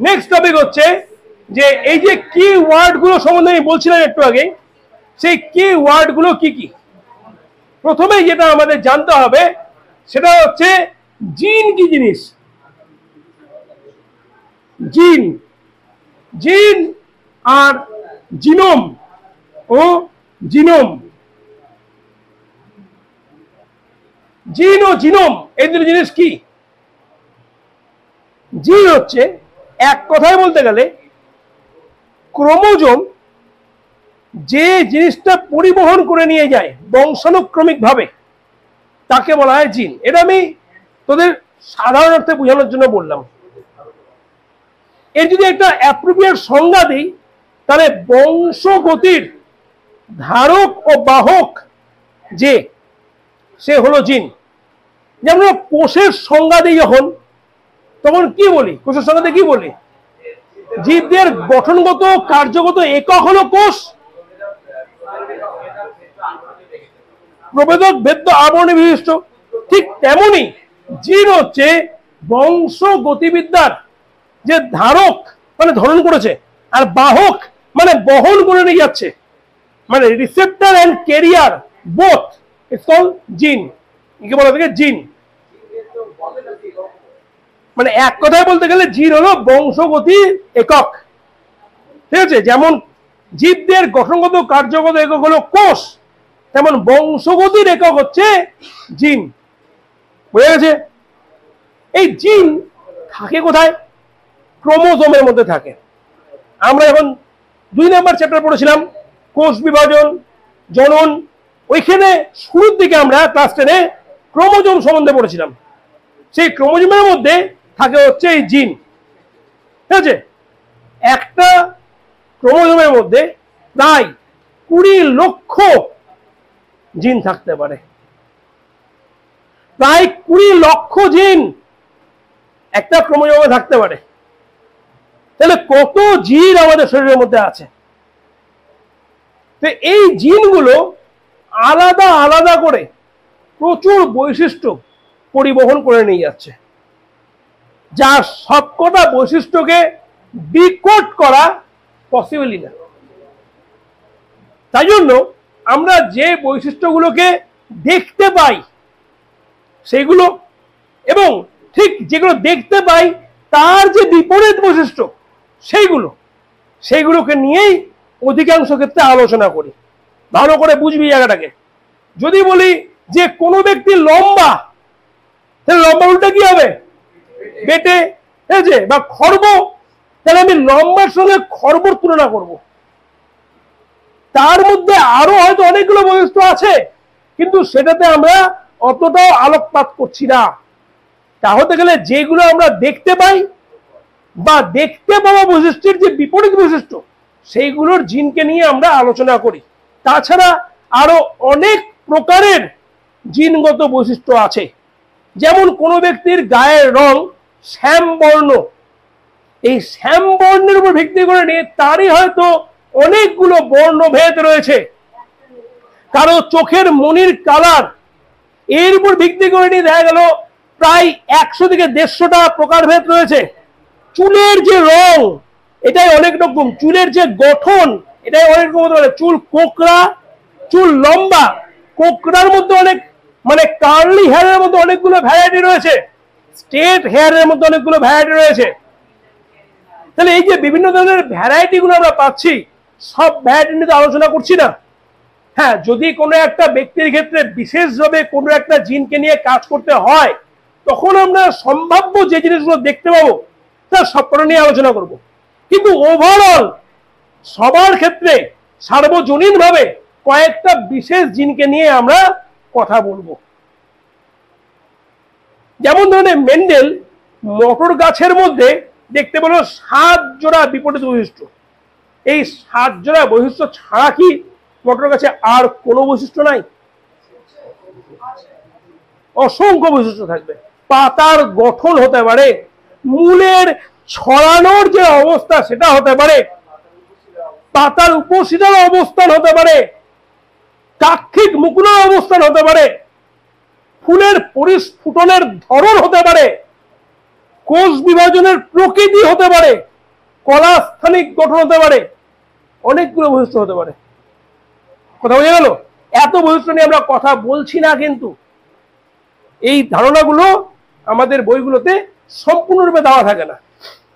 Next topic হচ্ছে যে এই যে কি ওয়ার্ড গুলো সম্বন্ধে আমি বলছিলাম একটু আগে, সেই কি ওয়ার্ড গুলো কি কি। প্রথমে যেটা আমাদের জানতে হবে সেটা হচ্ছে জিন কি জিনিস। জিন, জিন আর জিনোম ও জিনোম, জিন ও জিনোম এই দুটো জিনিস কি। জিন হচ্ছে এক কথায় বলতে গেলে ক্রোমোজোম যে জিনিসটা পরিবহন করে নিয়ে যায় বংশানুক্রমিক ভাবে তাকে বলা হয় জিন। এটা আমি তোদের সাধারণ অর্থে বোঝানোর জন্য বললাম। এর যদি একটা অ্যাপ্রোপ্রিয়েট সংজ্ঞা দিই তাহলে বংশগতির ধারক ও বাহক যে সে হলো জিন। যেমন কোষের সংজ্ঞা দিই যখন, তখন কি বলি? কোষের সংজ্ঞাতে কি বলি? জীবদের গঠনগত কার্যগত একক হলো কোষ, প্রবেদক বেদ্য আবরণী বিশিষ্ট। ঠিক তেমনি জিন হচ্ছে বংশ গতিবিদ্যার যে ধারক মানে ধারণ করেছে, আর বাহক মানে বহন করে নিয়ে যাচ্ছে, মানে receptor and carrier both, it's called gene. কি বলা থাকে? জিন। মানে এক কথায় বলতে গেলে জিন হলো বংশগতির একক, ঠিক আছে? যেমন জীবদের গঠনগত কার্যগত একক হলো কোষ, তেমন বংশগতির একক হচ্ছে জিন। বুঝে গেছে? এই জিন থাকে কোথায়? ক্রোমোজোমের মধ্যে থাকে। আমরা এখন 2 নম্বর চ্যাপ্টার পড়েছিলাম কোষ বিভাজন, জনন, ওইখানে শুরুর দিকে আমরা ক্লাস 10-এ ক্রোমোজোম সম্বন্ধে পড়েছিলাম। সেই ক্রোমোজোমের মধ্যে থাকে হচ্ছে এই জিন, ঠিক আছে? একটা ক্রোমোজোমের মধ্যে প্রায় 20 লক্ষ জিন থাকতে পারে। প্রায় 20 লক্ষ জিন একটা ক্রোমোজোমে থাকতে পারে। তাহলে কত জিন আমাদের শরীরের মধ্যে আছে? তো এই জিনগুলো আলাদা আলাদা করে প্রচুর বৈশিষ্ট্য পরিবহন করে নিয়ে যাচ্ছে, যা সবকটা বৈশিষ্ট্যকে ডিকোড করা পসিবলই না। তাই জন্য আমরা যে বৈশিষ্ট্যগুলোকে দেখতে পাই সেগুলো, এবং ঠিক যেগুলো দেখতে পাই তার যে বিপরীত বৈশিষ্ট্য সেইগুলোকে নিয়েই অধিকাংশ ক্ষেত্রে আলোচনা করি। ভালো করে বুঝবি জায়গাটাকে। যদি বলি যে কোনো ব্যক্তি লম্বা, তাহলে লম্বা উল্টা কি হবে? বেটে, ঠিক আছে? বা খর্ব, তাহলে আমি লম্বার সঙ্গে খর্বর তুলনা করব। তার মধ্যে আরো হয়তো অনেকগুলো বৈশিষ্ট্য আছে, কিন্তু সেটাতে আমরা অতটাও আলোকপাত করছি না। তা হতে গেলে যেগুলো আমরা দেখতে পাই বা দেখতে পাওয়া বৈশিষ্ট্যের যে বিপরীত বৈশিষ্ট্য সেইগুলোর জিনকে নিয়ে আমরা আলোচনা করি। তাছাড়া আরো অনেক প্রকারের জিনগত বৈশিষ্ট্য আছে। যেমন কোনো ব্যক্তির গায়ের রং শ্যাম বর্ণ, এই শ্যাম বর্ণের উপর ভিত্তি করে নিয়ে তারই হয়তো অনেকগুলো বর্ণভেদ রয়েছে। কারো চোখের মনির কালার, এর উপর ভিত্তি করে নিয়ে দেখা গেল প্রায় 100 থেকে 150টা প্রকারভেদ রয়েছে। চুলের যে রং এটাই অনেক রকম, চুলের যে গঠন এটাই অনেক রকম হতে পারে। চুল কোকড়া, চুল লম্বা, কোকড়ার মধ্যে অনেক মানে কার্লি হেয়ারের মধ্যে অনেকগুলো ভ্যারাইটি রয়েছে, স্ট্রেট হেয়ারের মধ্যে অনেকগুলো ভ্যারাইটি রয়েছে। তাহলে এই যে বিভিন্ন ধরনের ভ্যারাইটি গুলো আমরা পাচ্ছি, সব ভ্যারাইটি নিয়ে আলোচনা করছি না। হ্যাঁ, যদি কোনো একটা ব্যক্তির ক্ষেত্রে বিশেষভাবে কোনো একটা জিনকে নিয়ে কাজ করতে হয়, তখন আমরা সম্ভাব্য যে জিনিসগুলো দেখতে পাবো তার সবকটা নিয়ে আলোচনা করব। কিন্তু ওভারঅল সবার ক্ষেত্রে সার্বজনীন ভাবে কয়েকটা বিশেষ জিনকে নিয়ে আমরা কথা বলবো। যেমন ধরনের মেন্ডেল মটর গাছের মধ্যে দেখতে পেল 7 জোড়া বিপরীত বৈশিষ্ট্য। এই 7 জোড়া বৈশিষ্ট্য ছাড়া কি মটর গাছে আর কোনো বৈশিষ্ট্য নাই? অসংখ্য বৈশিষ্ট্য থাকবে। পাতার গঠন হতে পারে, মূলের ছড়ানোর যে অবস্থা সেটা হতে পারে, পাতার উপশিরার অবস্থান হতে পারে, কাক্ষিক মুকুলের অবস্থান হতে পারে, ফুলের পরিস্ফুটনের ধরন হতে পারে, কোষ বিভাজনের প্রকৃতি হতে পারে, কলাস্থানিক গঠন হতে পারে, অনেকগুলো বৈশিষ্ট্য হতে পারে। কথা বোঝা গেল? এত বৈশিষ্ট্য নিয়ে আমরা কথা বলছি না, কিন্তু এই ধারণাগুলো আমাদের বইগুলোতে সম্পূর্ণরূপে দেওয়া থাকে না,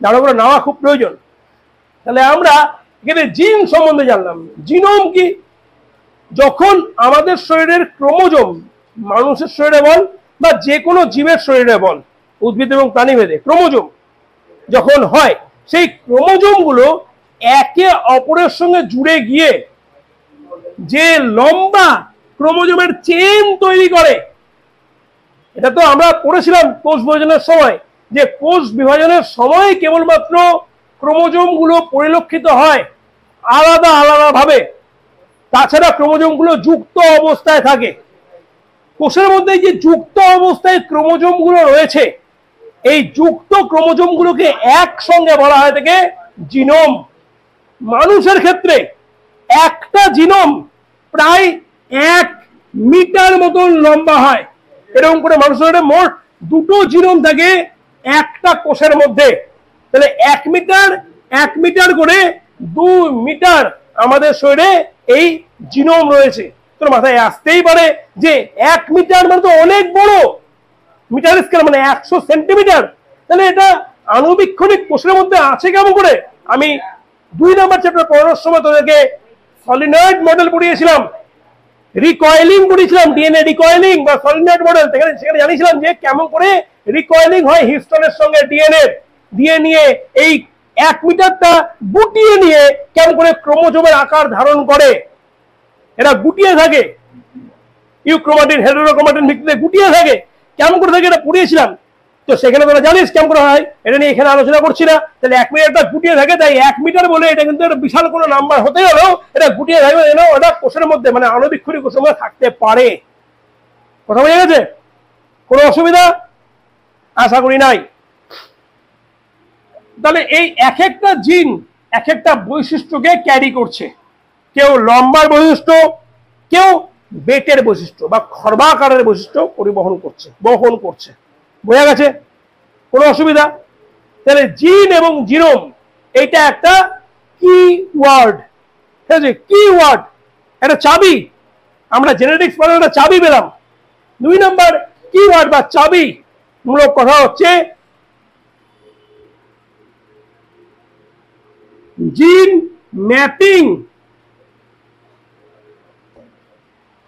ধারণাগুলো নেওয়া খুব প্রয়োজন। তাহলে আমরা এখানে জিন সম্বন্ধে জানলাম। জিনোম কি? যখন আমাদের শরীরের ক্রোমোজোম, মানুষের শরীরে বল বা যে কোনো জীবের শরীরে বল, উদ্ভিদ এবং প্রাণীভেদে ক্রোমোজোম যখন হয়, সেই ক্রোমোজোম গুলো একে অপরের সঙ্গে জুড়ে গিয়ে যে লম্বা ক্রোমোজোমের চেন তৈরি করে, এটা তো আমরা পড়েছিলাম কোষ বিভাজনের সময়, যে কোষ বিভাজনের সময় কেবলমাত্র ক্রোমোজোম গুলো পরিলক্ষিত হয় আলাদা আলাদা ভাবে, তাছাড়া ক্রোমোজোম গুলো যুক্ত অবস্থায় থাকে। কোষের মধ্যে যে যুক্ত অবস্থায় ক্রোমোজোম গুলো রয়েছে, এই যুক্ত ক্রোমোজোম গুলোকে একসঙ্গে বলা হয় থেকে জিনোম। মানুষের ক্ষেত্রে একটা জিনোম প্রায় 1 মিটার মতন লম্বা হয়। এরকম করে মানুষের মোট 2টো জিনোম থাকে একটা কোষের মধ্যে। তাহলে 1 মিটার করে 2 মিটার আমাদের শরীরে এই জিনোম রয়েছে। তোর মাথায় আসতেই পারে যে 1 মিটার মানে তো অনেক বড়, মিটার স্কেল মানে 100 সেন্টিমিটার। তাহলে এটা আণুবীক্ষণিক কোষের মধ্যে আছে কেমন করে? আমি 2 নম্বর চ্যাপ্টার পড়ানোর সময় তোদেরকে সলিনয়েড মডেল পড়িয়েছিলাম, রিকয়েলিং পড়িয়েছিলাম, ডিএনএ রিকয়েলিং বা সলিনয়েড মডেল। সেখানে জানিয়েছিলাম যে কেমন করে রিকয়েলিং হয় হিস্টোনের সঙ্গে ডিএনএ দিয়ে নিয়ে এই 1 মিটারটা গুটিয়ে নিয়ে কেমন করে ক্রোমোজোমের আকার ধারণ করে। এরা গুটিয়ে থাকে, ইউক্রোমাটিন হেটেরোক্রোমাটিন ভিত্তিতে গুটিয়ে থাকে। কেমন করে থাকে এটা পড়িয়েছিলাম। তো সেখানে তোরা জানিস কেমন করে হয়, এটা নিয়ে এখানে আলোচনা করছি না। তাহলে 1 মিটারটা গুটিয়ে থাকে, তাই 1 মিটার বলে এটা কিন্তু একটা বিশাল কোনো নাম্বার হতে গেলেও এটা গুটিয়ে থাকবে, ওটা কোষের মধ্যে মানে আণুবীক্ষণিক কোষের মধ্যে থাকতে পারে। কথা বোঝা গেছে? কোনো অসুবিধা আশা করি নাই। তাহলে এই এক একটা জিন এক একটা বৈশিষ্ট্যকে ক্যারি করছে। কেউ লম্বার বৈশিষ্ট্য, কেউ বেটের বৈশিষ্ট্য বা খর্বাকারের বৈশিষ্ট্য পরিবহন করছে, বহন করছে। বোঝা গেছে? কোনো অসুবিধা? তাহলে জিন এবং জিনোম এটা একটা কি ওয়ার্ড, ঠিক আছে? কি ওয়ার্ড, একটা চাবি। আমরা জেনেটিক্স পড়ার একটা চাবি পেলাম। 2 নম্বর কি ওয়ার্ড বা চাবি মূলক কথা হচ্ছে জিন ম্যাপিং।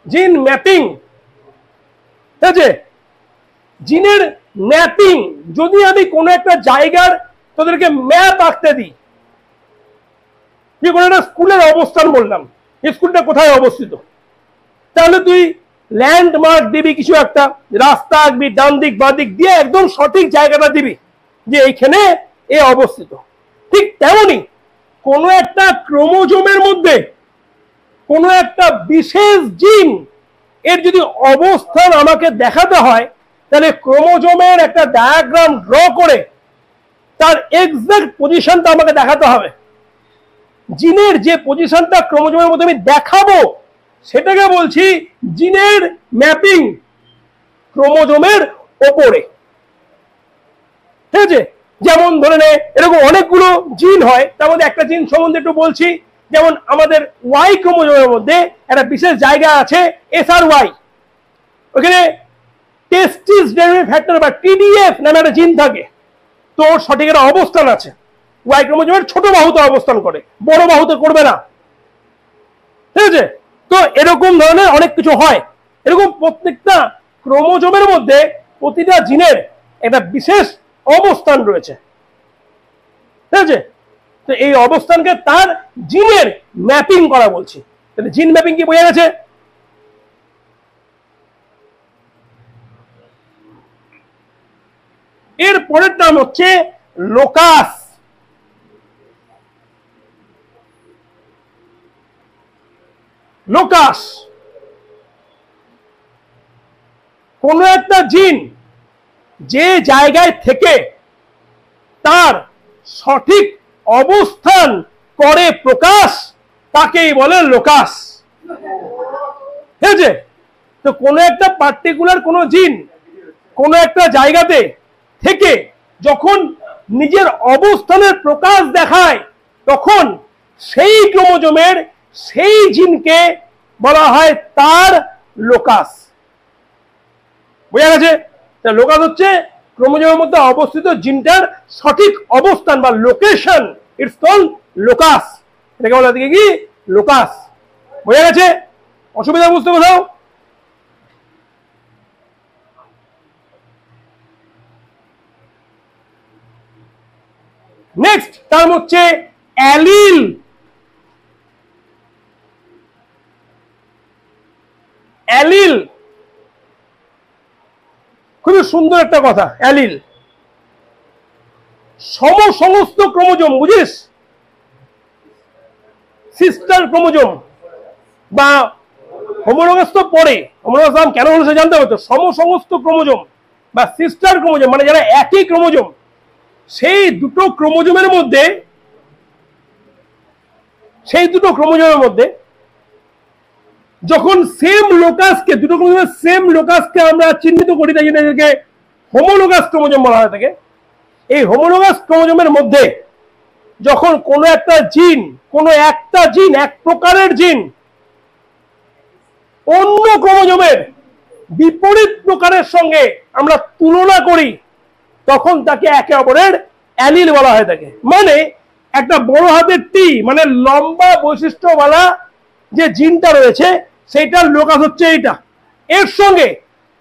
জিন ম্যাপিং, ঠিক আছে? জিনের ম্যাপিং। যদি আমি কোনো একটা জায়গার তোদেরকে ম্যাপ আঁকতে দিই, যে কোনো একটা স্কুলের অবস্থান বললাম, স্কুলটা কোথায় অবস্থিত, তাহলে তুই ল্যান্ডমার্ক দিবি, কিছু একটা রাস্তা আঁকবি, ডান দিক বাঁ দিক দিয়ে একদম সঠিক জায়গাটা দিবি যে এইখানে এ অবস্থিত। ঠিক তেমনি কোনো একটা ক্রোমোজোমের মধ্যে কোনো একটা বিশেষ জিন এর যদি অবস্থান আমাকে দেখাতে হয়, তাহলে ক্রোমোজোমের একটা ডায়াগ্রাম ড্র করে তার এক্সাক্ট পজিশনটা আমাকে দেখাতে হবে। জিনের যে পজিশনটা ক্রোমোজোমের মধ্যে আমি দেখাবো, সেটাকে বলছি জিনের ম্যাপিং ক্রোমোজোমের ওপরে, ঠিক আছে? যেমন ধরে নে এরকম অনেকগুলো জিন হয়, তার মধ্যে একটা জিন সম্বন্ধে একটু বলছি। যেমন আমাদের ওয়াই ক্রোমোজোমের মধ্যে একটা বিশেষ জায়গা আছে SRY, ওখানে টেস্টিস ডেরিভেটিভ ফ্যাক্টর বা TDF নামে একটা জিন থাকে। তো সঠিক একটা অবস্থান আছে। ওয়াই ক্রোমোজোমের ছোট বাহুতে অবস্থান করে, বড় বাহুতে করবে না, ঠিক আছে? তো এরকম ধরনের অনেক কিছু হয়। এরকম প্রত্যেকটা ক্রোমোজোমের মধ্যে প্রতিটা জিনের একটা বিশেষ অবস্থান রয়েছে, ঠিক আছে? তো এই অবস্থানকে তার জিনের ম্যাপিং করা বলছি। তাহলে জিন ম্যাপিং কি বোঝা গেছে? এর পরের নাম হচ্ছে লোকাস। লোকাস কোন একটা জিন যে জায়গায় থেকে তার সঠিক অবস্থান করে প্রকাশ, তাকেই বলে লোকাস, ঠিক আছে? তো কোনো একটা পার্টিকুলার কোনো জিন কোনো একটা জায়গাতে থেকে যখন নিজের অবস্থানের প্রকাশ দেখায় তখন সেই ক্রোমোজোমের সেই জিনকে বলা হয় তার লোকাস। বোঝা গেছে? লোকাস হচ্ছে ক্রোমোজোমের মধ্যে অবস্থিত জিনটার সঠিক অবস্থান বা লোকেশন, ইটস কল্ড লোকাস। এটাকে বলা হয় কি? লোকাস। বোঝা গেছে? অসুবিধা বুঝতে কোথাও? নেক্সট টার্ম হচ্ছে অ্যালিল। অ্যালিল খুবই সুন্দর একটা কথা। অ্যালিল সমস্ত ক্রোমোজোম, বুঝিস, সিস্টার ক্রোমোজোম বা হোমোলোগাস তো পরে, হোমোলোগাস নাম কেন হলো সে জানতে হতো। সমস্ত ক্রোমোজোম বা সিস্টার ক্রোমোজোম মানে যারা একই ক্রোমোজোম, সেই দুটো ক্রোমোজোমের মধ্যে যখন সেম লোকাসকে, দুটো ক্রোমোজোমের সেম লোকাসকে আমরা চিহ্নিত করি, তাই জন্য এদেরকে হোমোলোগাস ক্রোমোজোম বলা হয়ে থাকে। এই হোমোলোগাস ক্রোমোজোমের মধ্যে যখন কোনো একটা জিন, এক প্রকারের জিন অন্য ক্রোমোজোমের বিপরীত প্রকারের সঙ্গে আমরা তুলনা করি, তখন তাকে একে অপরের অ্যালিল বলা হয়ে থাকে। মানে একটা বড় হাতের টি মানে লম্বা বৈশিষ্ট্যওয়ালা যে জিনটা রয়েছে সেইটার লোকাস হচ্ছে এইটা। এর সঙ্গে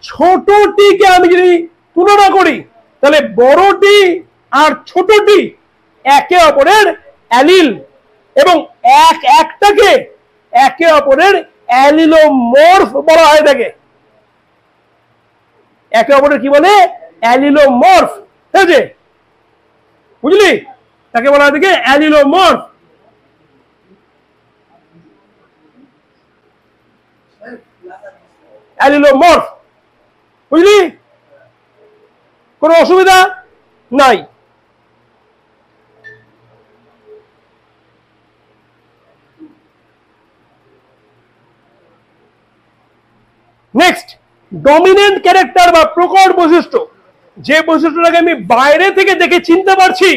ছোট টিকে আমি যদি তুলনা করি, তাহলে বড় টি আর ছোট টি একে অপরের অ্যালিল, এবং একটাকে একে অপরের অ্যালিলোমর্ফ বলা হয়ে থাকে। একে অপরের কি বলে? অ্যালিলোমর্ফ। ঠিক আছে, বুঝলি? তাকে বলা হয়ে থাকে অ্যালিলোমর্ফ। অ্যালিলোমর্ফ, বুঝলি? কোনো অসুবিধা নাই। নেক্সট, ডমিনেন্ট ক্যারেক্টার বা প্রকট বৈশিষ্ট্য। যে বৈশিষ্ট্যটাকে আমি বাইরে থেকে দেখে চিনতে পারছি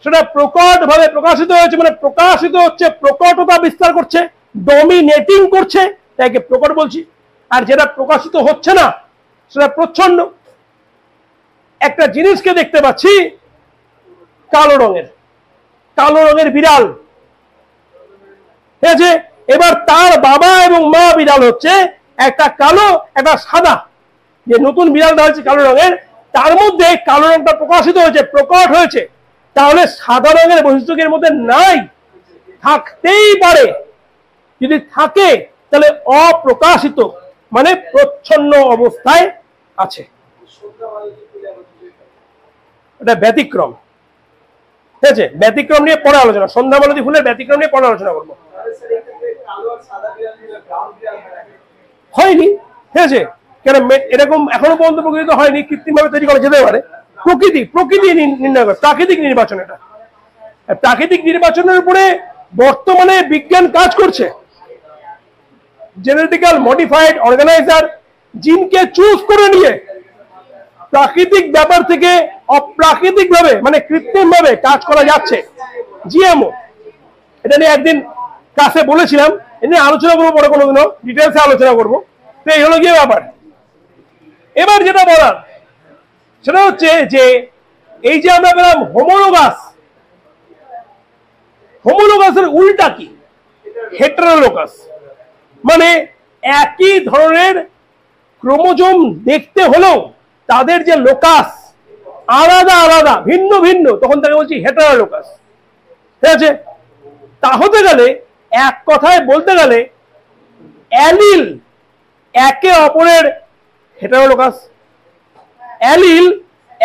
সেটা প্রকট ভাবে প্রকাশিত হয়েছে, মানে প্রকাশিত হচ্ছে, প্রকটতা বিস্তার করছে, ডমিনেটিং করছে, তাকে প্রকট বলছি। আর যেটা প্রকাশিত হচ্ছে না সেটা প্রচ্ছন্ন। একটা জিনিসকে দেখতে পাচ্ছি কালো রঙের বিড়াল, ঠিক আছে? এবার তার বাবা এবং মা বিড়াল হচ্ছে একটা কালো একটা সাদা। যে নতুন বিড়ালটা হচ্ছে কালো রঙের, তার মধ্যে কালো রঙটা প্রকাশিত হয়েছে, প্রকট হয়েছে। তাহলে সাদা রঙের বৈশিষ্ট্য এর মধ্যে নাই, থাকতেই পারে। যদি থাকে তাহলে অপ্রকাশিত, মানে প্রচ্ছন্ন অবস্থায় আছে। এটা ব্যতিক্রম। ঠিক আছে, ব্যতিক্রম নিয়ে পরে আলোচনা, সন্ধ্যামালতী ফুলের ব্যতিক্রম নিয়ে পরে আলোচনা করবো। হয়নি, ঠিক আছে, কেন এরকম এখনো পর্যন্ত প্রকৃত হয়নি, কৃত্রিমভাবে তৈরি করা যেতে পারে। প্রকৃতি নির্ণয় করে, প্রাকৃতিক নির্বাচন। এটা প্রাকৃতিক নির্বাচনের উপরে বর্তমানে বিজ্ঞান কাজ করছে। জেনেটিক্যাল মডিফাইড অর্গানাইজার জিনকে চুজ করে নিয়ে প্রাকৃতিক ব্যাপার থেকে অপ্রাকৃতিক ভাবে মানে কৃত্রিম ভাবে কাজ করা যাচ্ছে। জিএমও, এটা নিয়ে একদিন ক্লাসে বলেছিলাম, এটা নিয়ে আলোচনা করবো পরে, কোনোদিনও ডিটেলসে আলোচনা করবো। তো এই হলো গিয়ে ব্যাপার। এবার যেটা বলার সেটা হচ্ছে যে এই যে আমরা পেলাম হোমোলোগাসের উল্টা কি? হেটারোলোগাস। মানে একই ধরনের ক্রোমোজোম দেখতে হলেও তাদের যে লোকাস আলাদা ভিন্ন, তখন তাকে বলছি হেটারোলোগাস। ঠিক আছে? তা হতে গেলে এক কথায় বলতে গেলে অ্যালিল একে অপরের হেটারোলোগাস, অ্যালিল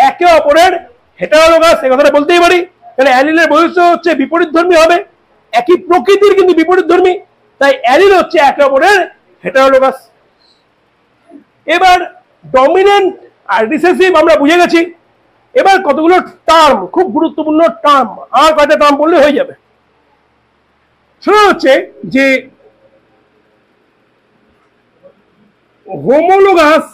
একে অপরের হেটারোলোগাস, এই কথাটা বলতেই পারি। কারণ অ্যালিলের বৈশিষ্ট্য হচ্ছে বিপরীতধর্মী হবে, একই প্রকৃতির কিন্তু বিপরীতধর্মী, তাই অ্যালিল হচ্ছে একে অপরের হেটারোলোগাস। এবার ডমিনেন্ট আর রিসেসিভ আমরা বুঝে গেছি। এবার কতগুলো টার্ম, খুব গুরুত্বপূর্ণ টার্ম, আর কয়টা টার্ম বললে হয়ে যাবে। সেটা হচ্ছে যে হোমোলোগাস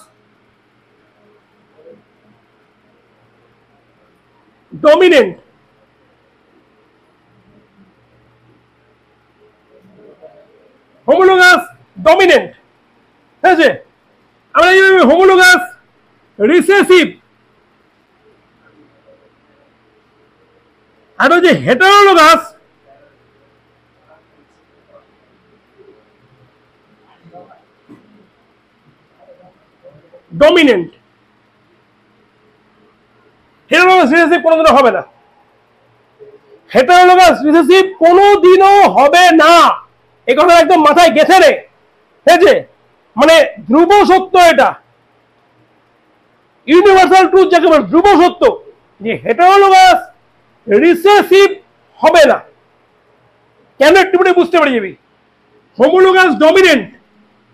ডমিনেন্ট, হোমোলোগাস ডমিনেন্ট, ঠিক আছে। আমরা হোমোলোগাস রিসেসিভ আর হচ্ছে হেটারোলোগাস ডমিনেন্ট। হেটারোলোগাস রিসেসিভ কোনোদিনও হবে না, হেটারোলোগাস রিসেসিভ কোনোদিনও হবে না, এই কথা একদম মাথায় গেঁথে রে, ঠিক আছে। মানে ধ্রুব সত্য, এটা ইউনিভার্সাল ট্রুথ যাকে বলে, ধ্রুব সত্য যে হেটারোলোগাস রিসেসিভ হবে না। কেন একটু বুঝতে পারি যাবি। হোমোলোগাস ডমিনেন্ট,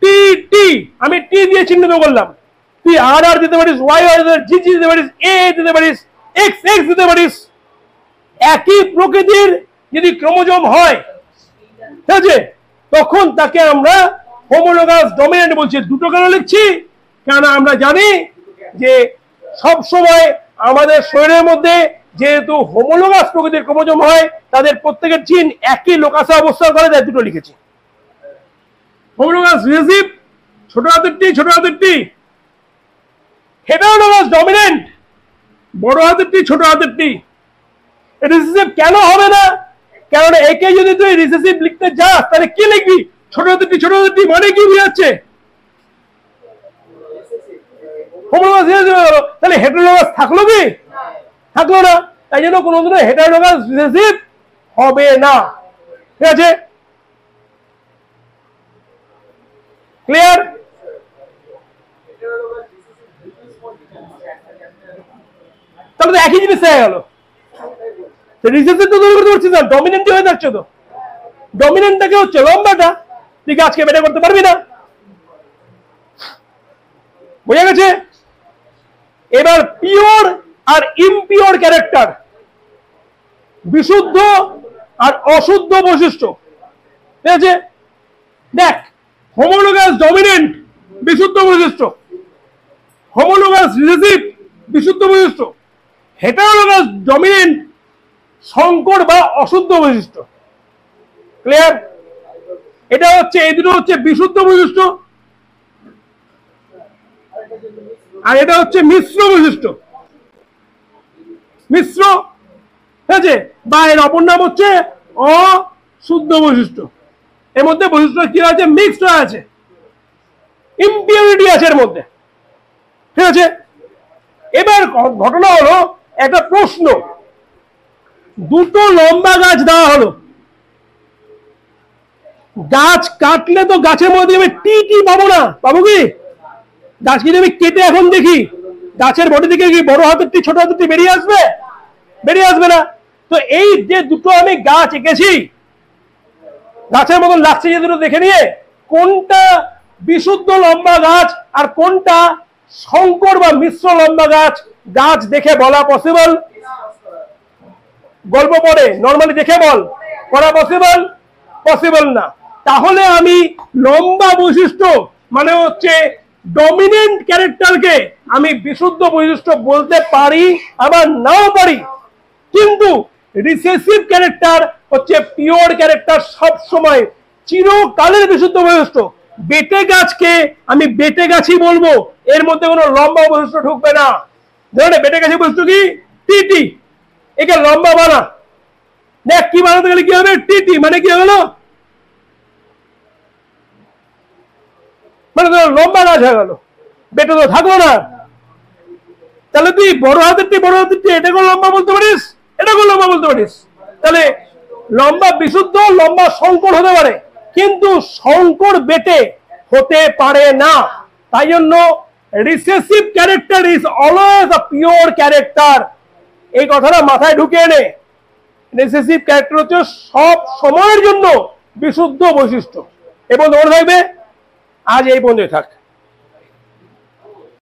টি টি আমি টি দিয়ে চিহ্নিত করলাম, তুই আর আর দিতে পারিস, ওয়াই আর জি জি দিতে পারিস, এ দিতে পারিস, এক্স এক্স দিতে পারিস। একই প্রকৃতির যদি ক্রোমোজোম হয়, ঠিক আছে, তখন তাকে আমরা হোমোলোগাস ডমিনেন্ট বলছি। দুটো কেন লিখছি? কারণ আমরা জানি যে সব সময় আমাদের শরীরের মধ্যে যেহেতু হোমোলোগাস প্রকৃতির ক্রোমোজোম হয়, তাদের প্রত্যেকের জিন একই লোকাসে অবস্থান করে, তাই দুটো লিখেছি। হোমোলোগাস রিসেসিভ ছোট হাতের টি, ছোট হাতের টি। হেটারোলোগাস ডমিনেন্ট বড় হাতের টি, ছোট হাতের টি। রিসেসিভ কেন হবে না? কারণ একে যদি তুই রিসেসিভ লিখতে যাস তাহলে কি লিখবি? ছোট হাতের টি, ছোট হাতের টি মানে কি বোঝাচ্ছে? হোমোলোগাস রিসেসিভ হলো, তাহলে হেটারোলোগাস থাকলো কি? থাকলো না। তাই জন্য কোনোদিনও হেটারোলোগাস রিসেসিভ হবে না, ঠিক আছে। ক্লিয়ার? তাহলে তো একই জিনিস হয়ে গেল। রিসেসিভ তো দূর করতে পারছিস না, ডমিনেন্ট হয়ে যাচ্ছে তো। ডমিনেন্টটাকে হচ্ছে লম্বাটা, তুই গাছকে বেটা করতে পারবি না। বোঝা গেছে? এবার পিওর আর ইমপিওর ক্যারেক্টার, বিশুদ্ধ আর অশুদ্ধ বৈশিষ্ট্য, ঠিক আছে। দেখ, হোমোলোগাস ডমিনেন্ট বিশুদ্ধ বৈশিষ্ট্য, হোমোলোগাস রিসেসিভ বিশুদ্ধ বৈশিষ্ট্য, হেটারোলোগাস ডমিনেন্ট সংকর বা অশুদ্ধ বৈশিষ্ট্য। ক্লিয়ার? এটা হচ্ছে, এই দুটো হচ্ছে বিশুদ্ধ বৈশিষ্ট্য, আর এটা হচ্ছে মিশ্র বৈশিষ্ট্য। মিশ্র, ঠিক আছে, বা এর অপর নাম হচ্ছে অশুদ্ধ বৈশিষ্ট্য। এর মধ্যে বৈশিষ্ট্য কি আছে? মিক্সড আছে, ইম্পিউরিটি আছে এর মধ্যে, ঠিক আছে। এবার ঘটনা হলো, একটা প্রশ্ন, দুটো লম্বা গাছ দেওয়া হলো, গাছ কাটলে তো গাছের মধ্যে আমি টি টি পাবো না, পাবো কি? গাছ যদি আমি কেটে এখন দেখি, গাছের বডি থেকে কি বড় হাতের টি ছোট হাতের টি বেরিয়ে আসবে? বেরিয়ে আসবে না। তো এই যে দুটো আমি গাছ এঁকেছি, গাছের মতন লাগছে যে দুটো, দেখে নিয়ে কোনটা বিশুদ্ধ লম্বা গাছ আর কোনটা সংকর বা মিশ্র লম্বা গাছ, গাছ দেখে বলা পসিবল? গল্প পড়ে নর্মালি দেখে বল করা পসিবল? পসিবল না। তাহলে আমি লম্বা বৈশিষ্ট্য মানে হচ্ছে ডমিনেন্ট ক্যারেক্টারকে আমি বিশুদ্ধ বৈশিষ্ট্য বলতে পারি, আবার নাও পারি। কিন্তু রিসেসিভ ক্যারেক্টার হচ্ছে পিওর ক্যারেক্টার, সব সময় চিরকালের বিশুদ্ধ বৈশিষ্ট্য। বেটে গাছকে আমি বেটে গাছই বলবো, এর মধ্যে কোনো লম্বা বৈশিষ্ট্য ঢুকবে না। ধরে বেটে গাছি বৈশিষ্ট্য কি? টিটি, একে লম্বা বানা। দেখ কি বানাতে গেলে কি হবে? টিটি মানে কি হলো? মানে লম্বা গাছ হয়ে গেল, বেটে তো থাকলো না। তাহলে তুই বড় হাতের টি, বড় হাতের টি, এটাকে লম্বা বলতে পারিস, এটাকে লম্বা বলতে পারিস। তাহলে লম্বা বিশুদ্ধ, লম্বা সংকর হতে পারে, কিন্তু সংকর বেটে হতে পারে না। তাই জন্য recessive character is always a pure character. এই কথাটা মাথায় ঢুকে এনে, রিসেসিভ ক্যারেক্টার হচ্ছে সব সময়ের জন্য বিশুদ্ধ বৈশিষ্ট্য। এবং মনে থাকবে, আজ এই পর্যন্ত থাক।